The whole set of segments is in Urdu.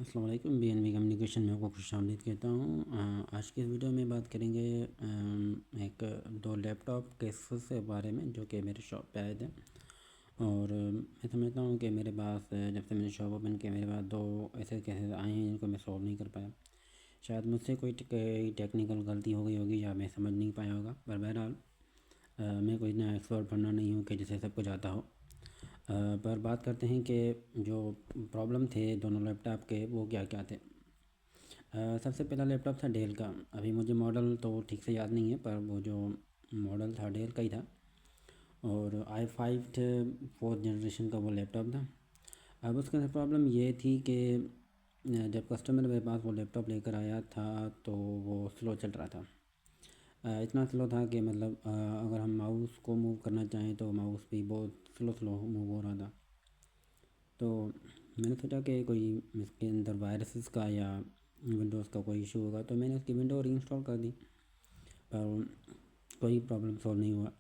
السلام علیکم، بی این بی کمیونیکیشن میں آپ کو خوش آمدید کہتا ہوں۔ آج کی اس ویڈیو میں بات کریں گے ایک دو لیپ ٹاپ کیسز کے بارے میں جو کہ میرے شاپ پہ آئے تھے، اور میں سمجھتا ہوں کہ میرے پاس جب سے میں نے شاپ اوپن کیا میرے پاس دو ایسے کیسز آئے ہیں جن کو میں سولو نہیں کر پایا۔ شاید مجھ سے کوئی ٹیکنیکل غلطی ہو گئی ہوگی یا میں سمجھ نہیں پایا ہوگا، پر بہرحال میں کوئی اتنا ایکسپرٹ بننا نہیں ہوں کہ جسے سب کچھ آتا ہو۔ پر بات کرتے ہیں کہ جو پرابلم تھے دونوں لیپ ٹاپ کے وہ کیا کیا تھے۔ سب سے پہلا لیپ ٹاپ تھا ڈیل کا۔ ابھی مجھے ماڈل تو ٹھیک سے یاد نہیں ہے، پر وہ جو ماڈل تھا ڈیل کا ہی تھا، اور i5 4th جنریشن کا وہ لیپ ٹاپ تھا۔ اب اس کے اندر پرابلم یہ تھی کہ جب کسٹمر میرے پاس وہ لیپ ٹاپ لے کر آیا تھا تو وہ سلو چل رہا تھا۔ اتنا سلو تھا کہ مطلب اگر ہم ماؤس کو موو کرنا چاہیں تو ماؤس بھی بہت سلو موو ہو رہا تھا۔ تو میں نے سوچا کہ کوئی اس کے اندر وائرسز کا یا ونڈوز کا کوئی ایشو ہوگا، تو میں نے اس کی ونڈو ری انسٹال کر دی، پر کوئی پرابلم سولو نہیں ہوا۔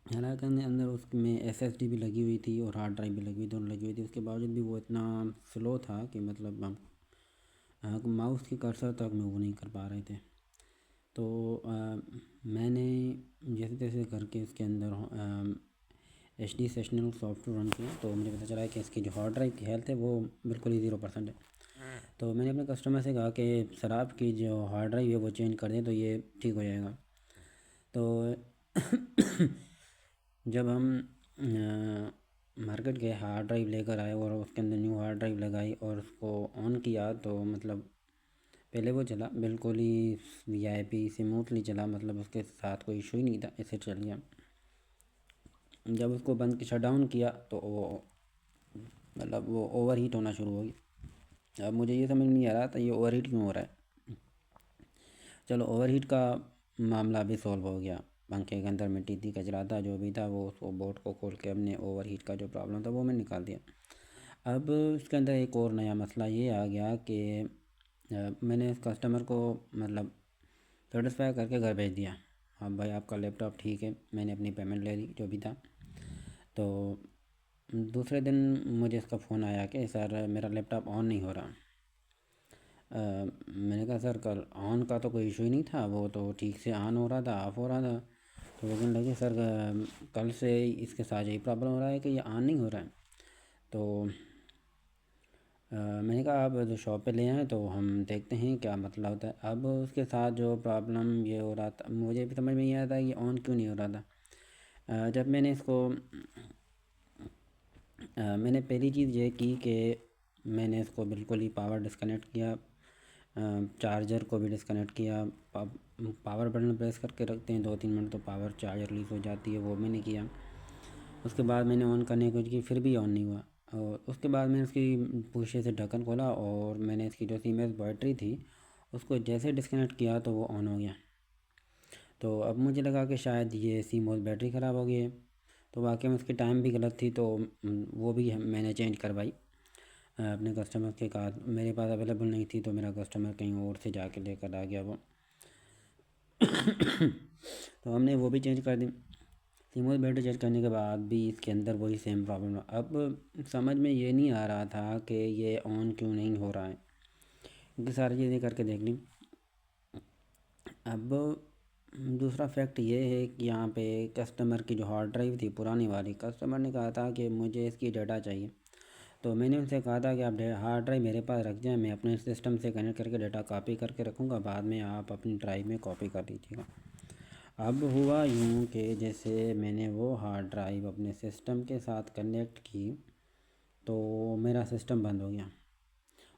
حالانکہ اندر اس میں ایس ایس ڈی بھی لگی ہوئی تھی اور ہارڈ ڈرائیو بھی لگی ہوئی دونوں لگی ہوئی تھی، اس کے باوجود بھی وہ اتنا سلو تھا کہ مطلب ہم ماؤس کی کرسر تک موو نہیں کر پا رہے تھے۔ تو میں نے جیسے تیسے کر کے اس کے اندر ایچ ڈی سیشنل سافٹ ویئر رن کیا، تو مجھے پتہ چلا کہ اس کی جو ہارڈ ڈرائیو کی ہیلتھ ہے وہ بالکل ہی 0% ہے۔ تو میں نے اپنے کسٹمر سے کہا کہ سر آپ کی جو ہارڈ ڈرائیو ہے وہ چینج کر دیں تو یہ ٹھیک ہو جائے گا۔ تو جب ہم مارکیٹ کے ہارڈ ڈرائیو لے کر آئے اور اس کے اندر نیو ہارڈ ڈرائیو لگائی اور اس کو آن کیا، تو مطلب پہلے وہ چلا بالکل ہی وی آئی پی سموتھلی چلا، مطلب اس کے ساتھ کوئی ایشو ہی نہیں تھا، ایسے چل گیا۔ جب اس کو بند شٹ ڈاؤن کیا تو وہ مطلب وہ اوور ہیٹ ہونا شروع ہو گیا۔ اب مجھے یہ سمجھ نہیں آ رہا تھا یہ اوور ہیٹ کیوں ہو رہا ہے۔ چلو اوور ہیٹ کا معاملہ بھی سولو ہو گیا، پنکھے کے اندر مٹی تھی، کچرا تھا، جو بھی تھا وہ اس کو بورڈ کو کھول کے اپنے اوور ہیٹ کا جو پرابلم تھا وہ میں نکال دیا۔ اب اس کے اندر ایک اور نیا مسئلہ یہ آ گیا کہ میں نے اس کسٹمر کو مطلب سیٹسفائی کر کے گھر بھیج دیا۔ اب بھائی آپ کا لیپ ٹاپ ٹھیک ہے، میں نے اپنی پیمنٹ لے لی جو بھی تھا۔ تو دوسرے دن مجھے اس کا فون آیا کہ سر میرا لیپ ٹاپ آن نہیں ہو رہا۔ میں نے کہا سر کل آن کا تو کوئی ایشو ہی نہیں تھا، وہ تو ٹھیک سے آن ہو رہا تھا، آف ہو رہا تھا۔ تو وہ کہنے لگے سر کل سے اس کے ساتھ یہی پرابلم ہو رہا ہے کہ یہ آن نہیں ہو رہا ہے۔ تو میں نے کہا آپ جو شاپ پہ لے آئیں تو ہم دیکھتے ہیں کیا مسئلہ ہوتا ہے۔ اب اس کے ساتھ جو پرابلم یہ ہو رہا تھا مجھے بھی سمجھ میں نہیں آیا تھا کہ آن کیوں نہیں ہو رہا تھا۔ جب میں نے اس کو میں نے پہلی چیز یہ کی کہ میں نے اس کو بالکل ہی پاور ڈسکنیکٹ کیا، چارجر کو بھی ڈسکنیکٹ کیا۔ پاور بٹن پریس کر کے رکھتے ہیں 2-3 منٹ تو پاور چارجر ریلیز ہو جاتی ہے، وہ میں نے کیا۔ اس کے بعد میں نے آن کرنے کی کوشش کی، پھر بھی آن نہیں ہوا۔ اور اس کے بعد میں نے اس کی پوشے سے ڈھکن کھولا اور میں نے اس کی جو سیمنز بیٹری تھی اس کو جیسے ڈسکنیکٹ کیا تو وہ آن ہو گیا۔ تو اب مجھے لگا کہ شاید یہ سیموز بیٹری خراب ہو گئی ہے، تو واقعی میں اس کی ٹائم بھی غلط تھی، تو وہ بھی میں نے چینج کروائی اپنے کسٹمر کے کہا، میرے پاس اویلیبل نہیں تھی تو میرا کسٹمر کہیں اور سے جا کے لے کر آ گیا وہ۔ تو ہم نے وہ بھی چینج کر دی۔ سیموز بیٹری چینج کرنے کے بعد بھی اس کے اندر وہی سیم پرابلم ہے۔ اب سمجھ میں یہ نہیں آ رہا تھا کہ یہ آن کیوں نہیں ہو رہا ہے، کیونکہ ساری چیزیں کر کے دیکھ لیں۔ اب دوسرا فیکٹ یہ ہے کہ یہاں پہ کسٹمر کی جو ہارڈ ڈرائیو تھی پرانی والی، کسٹمر نے کہا تھا کہ مجھے اس کی ڈیٹا چاہیے۔ تو میں نے ان سے کہا تھا کہ آپ ہارڈ ڈرائیو میرے پاس رکھ جائیں، میں اپنے سسٹم سے کنیکٹ کر کے ڈیٹا کاپی کر کے رکھوں گا، بعد میں آپ اپنی ڈرائیو میں کاپی کر دیجیے گا۔ اب ہوا یوں کہ جیسے میں نے وہ ہارڈ ڈرائیو اپنے سسٹم کے ساتھ کنیکٹ کی تو میرا سسٹم بند ہو گیا۔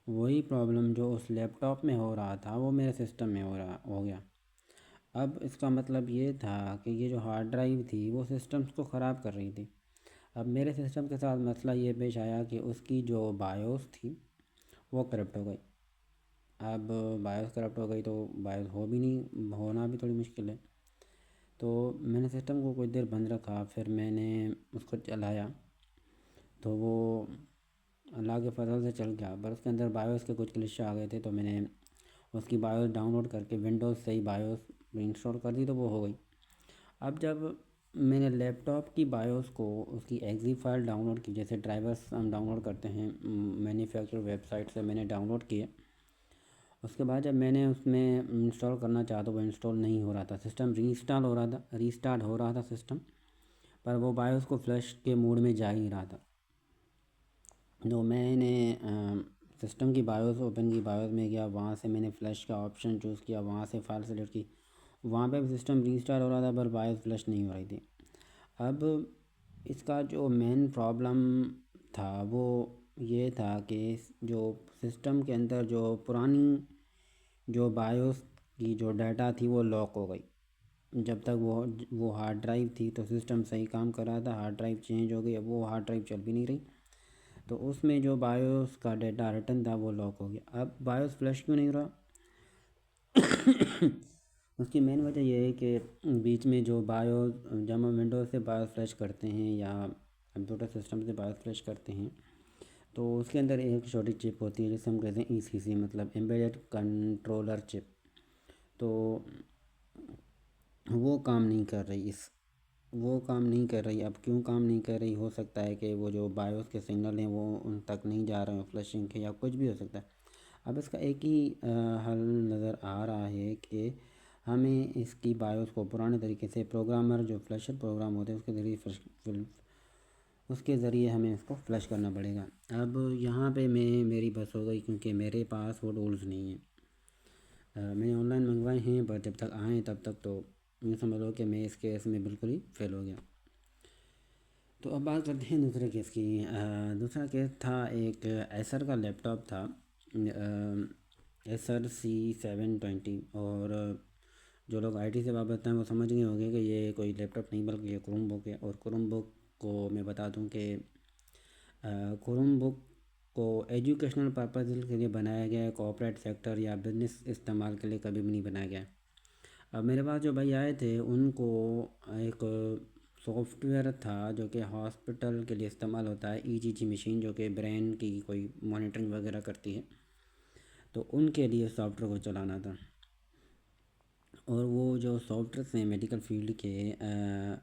وہی پرابلم جو اس لیپ ٹاپ میں ہو رہا تھا وہ میرے سسٹم میں ہو گیا۔ اب اس کا مطلب یہ تھا کہ یہ جو ہارڈ ڈرائیو تھی وہ سسٹمز کو خراب کر رہی تھی۔ اب میرے سسٹم کے ساتھ مسئلہ یہ پیش آیا کہ اس کی جو بایوس تھی وہ کرپٹ ہو گئی۔ اب بایوس کرپٹ ہو گئی تو بایوس ہونا بھی تھوڑی مشکل ہے۔ تو میں نے سسٹم کو کچھ دیر بند رکھا، پھر میں نے اس کو چلایا تو وہ اللہ کے فضل سے چل گیا، پر اس کے اندر بایوس کے کچھ گلچ آ گئے تھے، تو میں نے اس کی بایوس ڈاؤن لوڈ کر کے ونڈوز سے ہی بایوس انسٹال کر دی تو وہ ہو گئی۔ اب جب میں نے لیپ ٹاپ کی بایوس کو اس کی ایگزی فائل ڈاؤن لوڈ کی، جیسے ڈرائیورس ہم ڈاؤن لوڈ کرتے ہیں مینوفیکچر ویب سائٹ سے، میں نے ڈاؤن لوڈ کیے۔ اس کے بعد جب میں نے اس میں انسٹال کرنا چاہا تو وہ انسٹال نہیں ہو رہا تھا، سسٹم ریسٹارٹ ہو رہا تھا سسٹم، پر وہ بایوس کو فلیش کے موڈ میں جا ہی رہا تھا۔ تو میں نے سسٹم کی بایوس اوپن کی، بایوس میں گیا، وہاں سے میں نے فلیش کا آپشن چوز کیا، وہاں سے فائل سلیکٹ کی، وہاں پہ بھی سسٹم ریسٹارٹ ہو رہا تھا پر بایوس فلیش نہیں ہو رہی تھی۔ اب اس کا جو مین پرابلم تھا وہ یہ تھا کہ جو سسٹم کے اندر جو پرانی جو بایوس کی جو ڈیٹا تھی وہ لاک ہو گئی۔ جب تک وہ ہارڈ ڈرائیو تھی تو سسٹم صحیح کام کر رہا تھا، ہارڈ ڈرائیو چینج ہو گئی، اب وہ ہارڈ ڈرائیو چل بھی نہیں رہی، تو اس میں جو بایوس کا ڈیٹا ریٹن تھا وہ لاک ہو گیا۔ اب بایوس فلیش کیوں نہیں رہا؟ اس کی مین وجہ یہ ہے کہ بیچ میں جو بایوس، جب ہم ونڈوز سے بایوس فلیش کرتے ہیں یا کمپیوٹر سسٹم سے بایوس فلیش کرتے ہیں تو اس کے اندر ایک چھوٹی چپ ہوتی ہے جسے ہم کہتے ہیں ECC، مطلب ایمبیڈڈ کنٹرولر چپ، تو وہ کام نہیں کر رہی۔ اب کیوں کام نہیں کر رہی؟ ہو سکتا ہے کہ وہ جو بایوس کے سگنل ہیں وہ ان تک نہیں جا رہے ہیں فلیشنگ کے، یا کچھ بھی ہو سکتا ہے۔ اب اس کا ایک ہی حل نظر آ رہا ہے کہ ہمیں اس کی بایوس کو پرانے طریقے سے پروگرامر جو فلیشر پروگرام ہوتے ہیں اس کے ذریعے ہمیں اس کو فلیش کرنا پڑے گا۔ اب یہاں پہ میری بس ہو گئی کیونکہ میرے پاس وہ ٹولز نہیں ہیں۔ میں نے آن لائن منگوائے ہیں پر جب تک آئیں تب تک تو یوں سمجھ لو کہ میں اس کیس میں بالکل ہی فیل ہو گیا۔ تو اب بات کرتے ہیں دوسرے کیس کی۔ دوسرا کیس تھا ایک ایسر کا لیپ ٹاپ تھا، ایسر C720، اور جو لوگ IT سے وابستہ ہیں وہ سمجھ گئے ہوں گے کہ یہ کوئی لیپ ٹاپ نہیں بلکہ یہ کروم بک ہے۔ اور کروم بک کو میں بتا دوں کہ کروم بک کو ایجوکیشنل پرپز کے لیے بنایا گیا ہے، کارپوریٹ سیکٹر یا بزنس استعمال کے لیے کبھی بھی نہیں بنایا گیا۔ اب میرے پاس جو بھائی آئے تھے ان کو ایک سافٹ ویئر تھا جو کہ ہاسپٹل کے لیے استعمال ہوتا ہے، ECG مشین، جو کہ برین کی کوئی مانیٹرنگ وغیرہ کرتی ہے، تو ان کے لیے سافٹ ویئر کو چلانا تھا۔ اور وہ جو سافٹ ویئرس ہیں میڈیکل فیلڈ کے،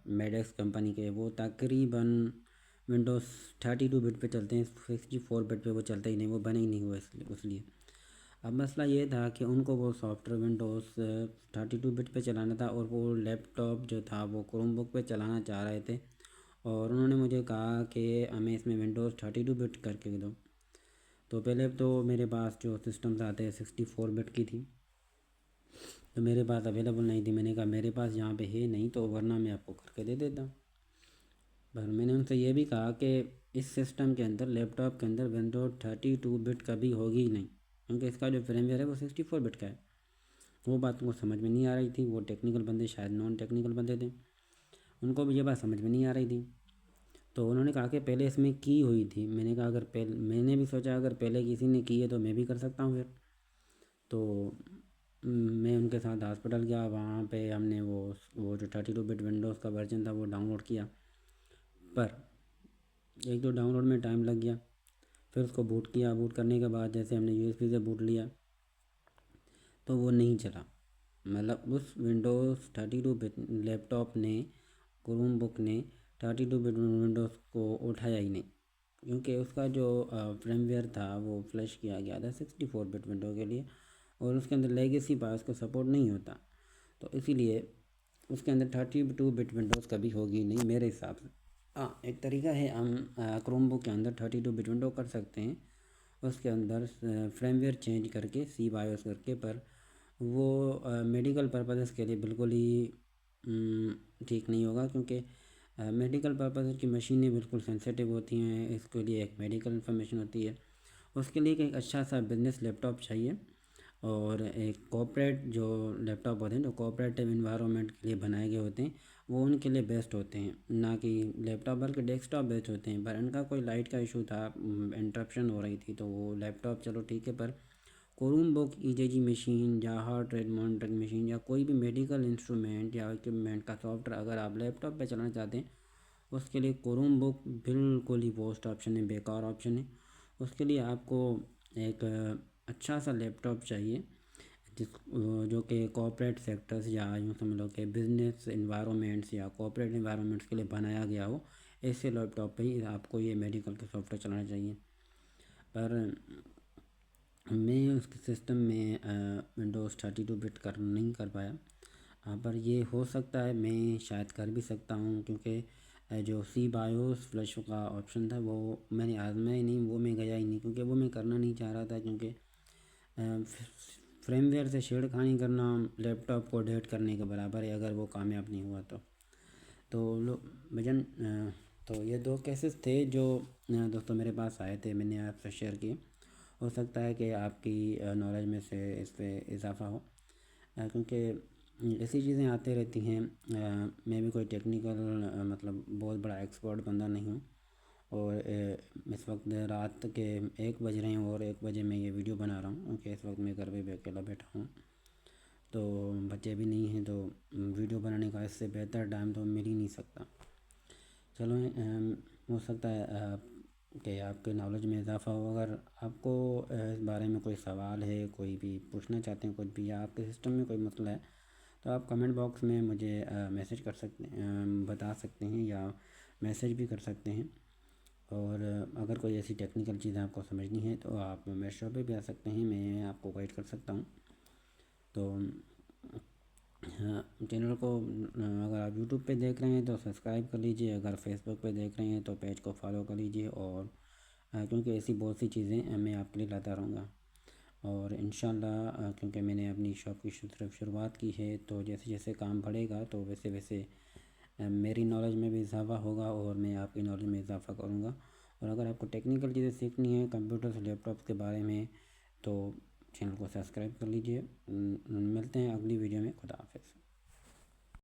میڈیکس کمپنی کے، وہ تقریباً ونڈوز 32 بٹ پہ چلتے ہیں، 64 بٹ پہ وہ چلتا ہی نہیں، وہ بنے ہی نہیں ہوا اس لیے۔ اب مسئلہ یہ تھا کہ ان کو وہ سافٹ ویئر ونڈوز 32 بٹ پہ چلانا تھا، اور وہ لیپ ٹاپ جو تھا وہ کروم بک پہ چلانا چاہ رہے تھے، اور انہوں نے مجھے کہا کہ ہمیں اس میں ونڈوز 32 بٹ کر کے دو۔ تو پہلے تو میرے پاس جو سسٹمز آتے ہیں 64 بٹ کی تھی، تو میرے پاس اویلیبل نہیں تھی۔ میں نے کہا میرے پاس یہاں پہ ہے نہیں، تو ورنہ میں آپ کو کر کے دے دیتا ہوں۔ پر میں نے ان سے یہ بھی کہا کہ اس سسٹم کے اندر، لیپ ٹاپ کے اندر ونڈوز 32 بٹ کبھی ہوگی ہی نہیں، کیونکہ اس کا جو فریم ویئر ہے وہ 64 بٹ کا ہے۔ وہ بات ان کو سمجھ میں نہیں آ رہی تھی، وہ ٹیکنیکل بندے، شاید نان ٹیکنیکل بندے تھے، ان کو بھی یہ بات سمجھ میں نہیں آ رہی تھی۔ تو انہوں نے کہا کہ پہلے اس میں کی ہوئی تھی۔ میں نے کہا میں نے بھی سوچا اگر پہلے کسی نے کی ہے تو میں بھی کر سکتا ہوں پھر۔ تو میں ان کے ساتھ ہاسپٹل گیا، وہاں پہ ہم نے وہ جو 32 بٹ ونڈوز کا ورژن تھا وہ ڈاؤن لوڈ کیا، پر ایک دو ڈاؤن لوڈ میں ٹائم لگ گیا۔ پھر اس کو بوٹ کیا، بوٹ کرنے کے بعد جیسے ہم نے USB سے بوٹ لیا تو وہ نہیں چلا، مطلب اس ونڈوز 32 بٹ لیپ ٹاپ نے، کروم بک نے 32 بٹ ونڈوز کو اٹھایا ہی نہیں، کیونکہ اس کا جو فریم ویئر تھا وہ فلیش کیا گیا تھا 64 بٹ ونڈو کے لیے، اور اس کے اندر لیگیسی بایوس کو سپورٹ نہیں ہوتا، تو اسی لیے اس کے اندر 32 بٹ ونڈوز کبھی ہوگی نہیں میرے حساب سے۔ ہاں، ایک طریقہ ہے، ہم کروم بک کے اندر 32 بٹ ونڈو کر سکتے ہیں، اس کے اندر فریم ویئر چینج کر کے، سی بایوس کر کے، پر وہ میڈیکل پرپزز کے لیے بالکل ہی ٹھیک نہیں ہوگا، کیونکہ میڈیکل پرپز کی مشینیں بالکل سینسیٹیو ہوتی ہیں، اس کے لیے ایک میڈیکل انفارمیشن ہوتی ہے، اس کے لیے ایک اچھا سا بزنس لیپ ٹاپ چاہیے، اور ایک کوآپریٹ جو لیپ ٹاپ ہوتے ہیں جو کوآپریٹیو انوائرمنٹ کے لیے بنائے گئے ہوتے ہیں وہ ان کے لیے بیسٹ ہوتے ہیں، نہ کہ لیپ ٹاپ بلکہ ڈیسک ٹاپ بیسٹ ہوتے ہیں۔ پر ان کا کوئی لائٹ کا ایشو تھا، انٹرپشن ہو رہی تھی، تو وہ لیپ ٹاپ چلو ٹھیک ہے، پر کروم بک، ECG مشین یا ہارٹ ریٹ مانیٹرنگ مشین یا کوئی بھی میڈیکل انسٹرومنٹ یا اکوپمنٹ کا سافٹ ویئر اگر آپ لیپ ٹاپ پہ چلانا چاہتے ہیں، اس کے لیے کروم بک بالکل ہی ورسٹ آپشن ہے، بیکار آپشن ہے۔ اس کے لیے آپ کو ایک اچھا سا لیپ ٹاپ چاہیے جو کہ کارپوریٹ سیکٹرز یا یوں سمجھ لو کہ بزنس انوائرمنٹس یا کارپوریٹ انوائرمنٹس کے لیے بنایا گیا ہو، ایسے لیپ ٹاپ پہ ہی آپ کو یہ میڈیکل کا سافٹ ویئر چلانا چاہیے۔ پر میں اس کے سسٹم میں ونڈوز 32 بٹ نہیں کر پایا، پر یہ ہو سکتا ہے، میں شاید کر بھی سکتا ہوں، کیونکہ جو سی بایوس فلش کا آپشن تھا وہ میں نے آزمایا ہی نہیں، وہ میں گیا ہی نہیں، کیونکہ وہ میں کرنا نہیں چاہ رہا تھا، کیونکہ فریم ویئر سے چھیڑ خانی کرنا لیپ ٹاپ کو ڈیٹ کرنے کے برابر ہے اگر وہ کامیاب نہیں ہوا تو بھجن تو یہ 2 کیسز تھے جو دوستوں میرے پاس آئے تھے، میں نے آپ سے شیئر کیے۔ ہو سکتا ہے کہ آپ کی نالج میں سے اس پہ اضافہ ہو، کیونکہ ایسی چیزیں آتی رہتی ہیں۔ میں بھی کوئی ٹیکنیکل مطلب بہت بڑا ایکسپرٹ بندہ نہیں ہوں، اور اس وقت رات کے 1 بج رہے ہیں اور 1 بجے میں یہ ویڈیو بنا رہا ہوں، کیونکہ اس وقت میں گھر پہ بھی اکیلا بیٹھا ہوں، تو بچے بھی نہیں ہیں، تو ویڈیو بنانے کا اس سے بہتر ٹائم تو مل ہی نہیں سکتا۔ چلو ہو سکتا ہے کہ آپ کے نالج میں اضافہ ہو۔ اگر آپ کو اس بارے میں کوئی سوال ہے، کوئی بھی پوچھنا چاہتے ہیں کچھ بھی، یا آپ کے سسٹم میں کوئی مسئلہ ہے، تو آپ کمنٹ باکس میں مجھے میسج کر سکتے ہیں، بتا سکتے ہیں، یا میسج بھی کر سکتے ہیں۔ اور اگر کوئی ایسی ٹیکنیکل چیزیں آپ کو سمجھنی ہے تو آپ میرے شو پہ بھی آ سکتے ہیں، میں آپ کو گائڈ کر سکتا ہوں۔ تو چینل کو اگر آپ یوٹیوب پہ دیکھ رہے ہیں تو سبسکرائب کر لیجئے، اگر فیس بک پہ دیکھ رہے ہیں تو پیج کو فالو کر لیجئے، اور کیونکہ ایسی بہت سی چیزیں میں آپ کے لیے لاتا رہوں گا۔ اور انشاءاللہ کیونکہ میں نے اپنی شاپ کی طرف شروعات کی ہے، تو جیسے جیسے کام بڑھے گا تو ویسے ویسے میری نالج میں بھی اضافہ ہوگا، اور میں آپ کی نالج میں اضافہ کروں گا۔ اور اگر آپ کو ٹیکنیکل چیزیں سیکھنی ہیں کمپیوٹر لیپ ٹاپ کے بارے میں، تو چینل کو سبسکرائب کر لیجئے۔ ملتے ہیں اگلی ویڈیو میں۔ خدا حافظ۔